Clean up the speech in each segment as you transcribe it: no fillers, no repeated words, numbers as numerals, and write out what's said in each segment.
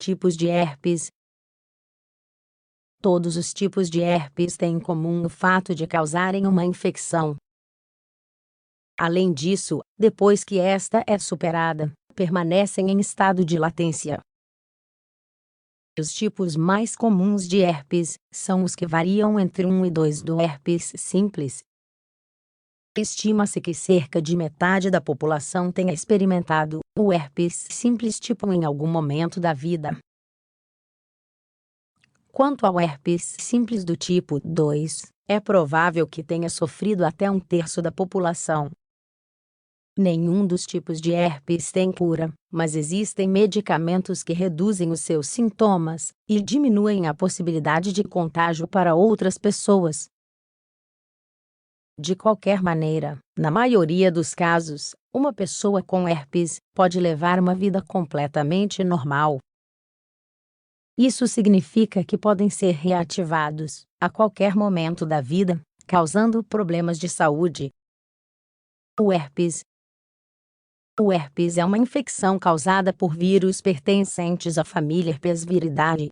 Tipos de herpes. Todos os tipos de herpes têm em comum o fato de causarem uma infecção. Além disso, depois que esta é superada, permanecem em estado de latência. Os tipos mais comuns de herpes são os que variam entre 1 e 2 do herpes simples. Estima-se que cerca de metade da população tenha experimentado o herpes simples tipo 1 em algum momento da vida. Quanto ao herpes simples do tipo 2, é provável que tenha sofrido até 1/3 da população. Nenhum dos tipos de herpes tem cura, mas existem medicamentos que reduzem os seus sintomas e diminuem a possibilidade de contágio para outras pessoas. De qualquer maneira, na maioria dos casos, uma pessoa com herpes pode levar uma vida completamente normal. Isso significa que podem ser reativados a qualquer momento da vida, causando problemas de saúde. O herpes é uma infecção causada por vírus pertencentes à família Herpesviridae.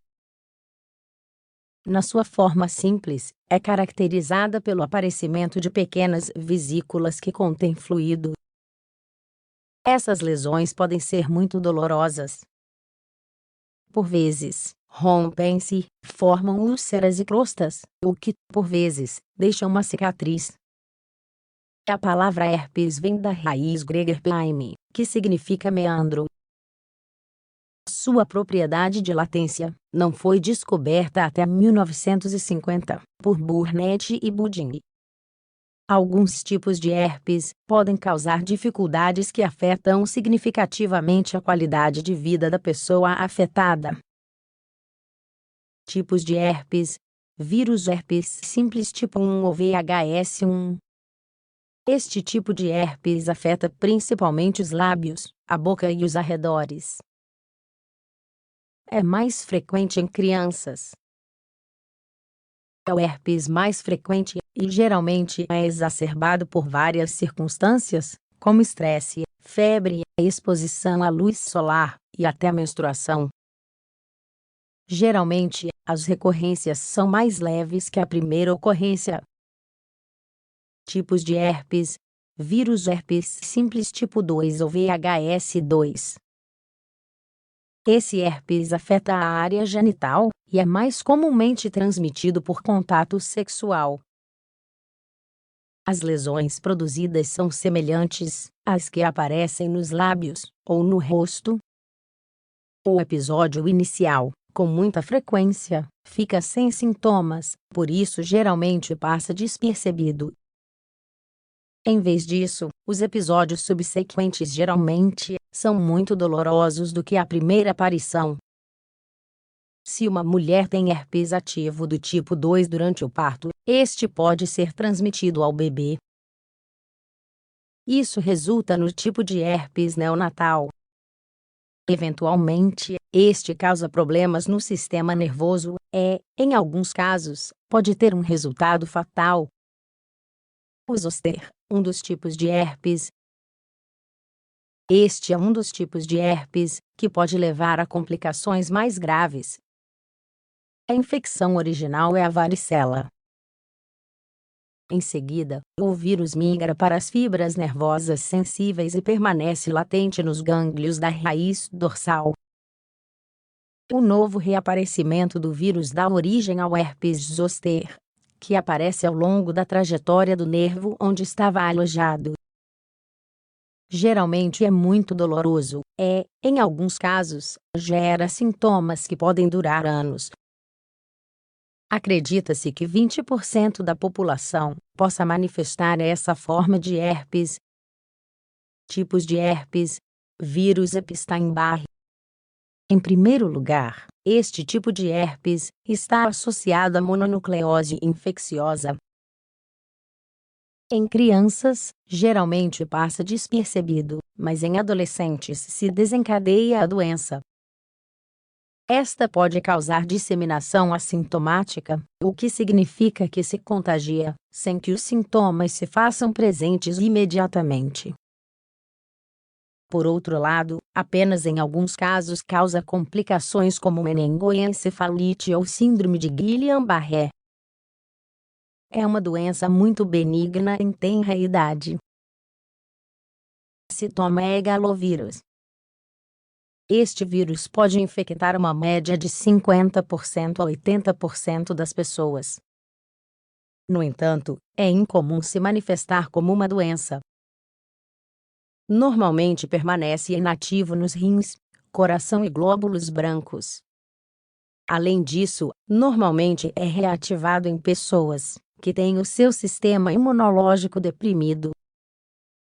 Na sua forma simples, é caracterizada pelo aparecimento de pequenas vesículas que contêm fluido. Essas lesões podem ser muito dolorosas. Por vezes, rompem-se, formam úlceras e crostas, o que, por vezes, deixa uma cicatriz. A palavra herpes vem da raiz grega herpeime, que significa meandro. Sua propriedade de latência não foi descoberta até 1950 por Burnett e Budding. Alguns tipos de herpes podem causar dificuldades que afetam significativamente a qualidade de vida da pessoa afetada. Tipos de herpes. Vírus herpes simples tipo 1 ou VHS1. Este tipo de herpes afeta principalmente os lábios, a boca e os arredores. É mais frequente em crianças. É o herpes mais frequente e geralmente é exacerbado por várias circunstâncias, como estresse, febre, exposição à luz solar e até menstruação. Geralmente, as recorrências são mais leves que a primeira ocorrência. Tipos de herpes. Vírus herpes simples tipo 2 ou VHS2. Esse herpes afeta a área genital e é mais comumente transmitido por contato sexual. As lesões produzidas são semelhantes às que aparecem nos lábios ou no rosto. O episódio inicial, com muita frequência, fica sem sintomas, por isso geralmente passa despercebido. Em vez disso, os episódios subsequentes geralmente são muito dolorosos do que a primeira aparição. Se uma mulher tem herpes ativo do tipo 2 durante o parto, este pode ser transmitido ao bebê. Isso resulta no tipo de herpes neonatal. Eventualmente, este causa problemas no sistema nervoso e, em alguns casos, pode ter um resultado fatal. O zoster, um dos tipos de herpes. Este é um dos tipos de herpes que pode levar a complicações mais graves. A infecção original é a varicela. Em seguida, o vírus migra para as fibras nervosas sensíveis e permanece latente nos gânglios da raiz dorsal. O novo reaparecimento do vírus dá origem ao herpes zoster, que aparece ao longo da trajetória do nervo onde estava alojado. Geralmente é muito doloroso e, em alguns casos, gera sintomas que podem durar anos. Acredita-se que 20% da população possa manifestar essa forma de herpes. Tipos de herpes. Vírus Epstein-Barr. Em primeiro lugar, este tipo de herpes está associado à mononucleose infecciosa. Em crianças, geralmente passa despercebido, mas em adolescentes se desencadeia a doença. Esta pode causar disseminação assintomática, o que significa que se contagia, sem que os sintomas se façam presentes imediatamente. Por outro lado, apenas em alguns casos causa complicações como meningoencefalite ou síndrome de Guillain-Barré. É uma doença muito benigna em tenra idade. Citomegalovírus. Este vírus pode infectar uma média de 50% a 80% das pessoas. No entanto, é incomum se manifestar como uma doença. Normalmente permanece inativo nos rins, coração e glóbulos brancos. Além disso, normalmente é reativado em pessoas que têm o seu sistema imunológico deprimido.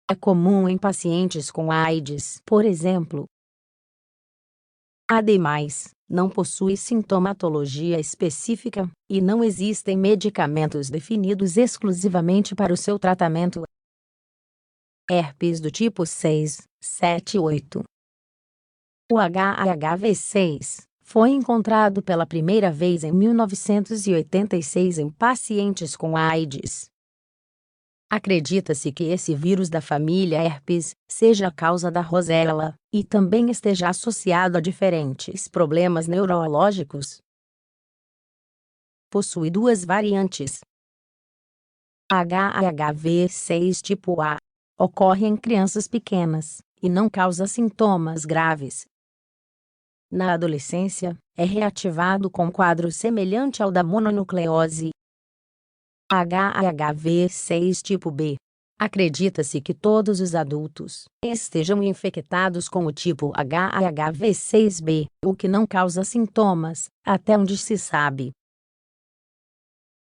É comum em pacientes com AIDS, por exemplo. Ademais, não possui sintomatologia específica, e não existem medicamentos definidos exclusivamente para o seu tratamento. Herpes do tipo 6, 7 e 8. O HHV6 foi encontrado pela primeira vez em 1986 em pacientes com AIDS. Acredita-se que esse vírus da família herpes seja a causa da rosela, e também esteja associado a diferentes problemas neurológicos. Possui duas variantes. HHV6 tipo A ocorre em crianças pequenas e não causa sintomas graves. Na adolescência, é reativado com quadro semelhante ao da mononucleose. HHV6 tipo B. Acredita-se que todos os adultos estejam infectados com o tipo HHV6B, o que não causa sintomas, até onde se sabe.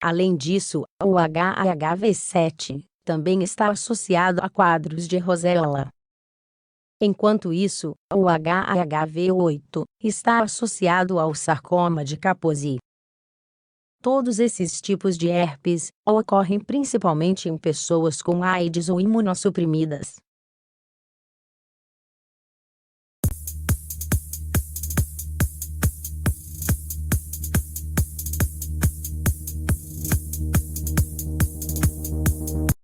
Além disso, o HHV7 também está associado a quadros de rosela. Enquanto isso, o HHV8 está associado ao sarcoma de Kaposi. Todos esses tipos de herpes ocorrem principalmente em pessoas com AIDS ou imunossuprimidas.